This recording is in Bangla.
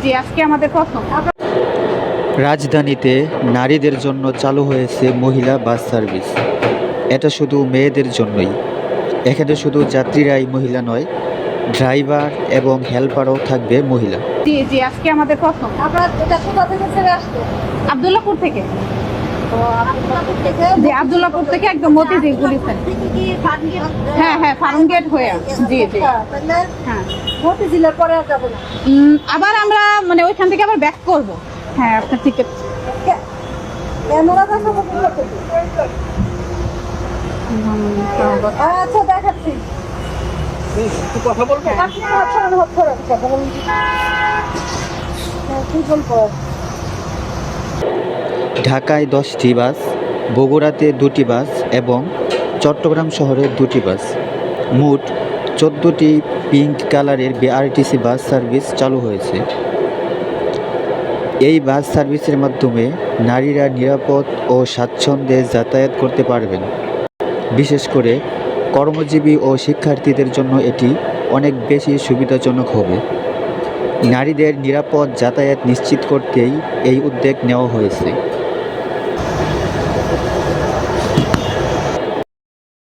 জি আজকে আমাদের প্রথম। রাজধানীতে নারীদের জন্য চালু হয়েছে মহিলা বাস সার্ভিস। এটা শুধু মেয়েদের জন্যই। এখানে শুধু যাত্রীরাই মহিলা নয়, ড্রাইভার এবং হেল্পারও থাকবে মহিলা। জি আজকে আমাদের প্রথম। আপনার এটা কোথা থেকে ছেড়ে আসতো? আব্দুল্লাহপুর থেকে। তো আব্দুল্লাহপুর থেকে জি আব্দুল্লাহপুর থেকে একদম মতিঝিল গুলিস্তান। কি ফার্মগেট? হ্যাঁ ফার্ম গেট হয়ে। জি তাহলে হ্যাঁ। মতিঝিলের পরে আর যাবে না। আবার আমরা মানে ওইখান থেকে আবার ব্যাক করব। হ্যাঁ আপনার টিকিট। ক্যামেরা দেখা আচ্ছা দেখাচ্ছি। কথা বলবো। কি বলবো? ঢাকায় 10টি বাস, বগুড়াতে 2টি বাস এবং চট্টগ্রাম শহরে 2টি বাস। মোট 14টি পিঙ্ক কালারের বিআরটিসি বাস সার্ভিস চালু হয়েছে। এই বাস সার্ভিসের মাধ্যমে নারীরা নিরাপদ ও স্বাচ্ছন্দ্যে যাতায়াত করতে পারবেন। বিশেষ করে কর্মজীবী ও শিক্ষার্থীদের জন্য এটি অনেক বেশি সুবিধাজনক হবে। নারীদের নিরাপদ যাতায়াত নিশ্চিত করতেই এই উদ্যোগ নেওয়া হয়েছে।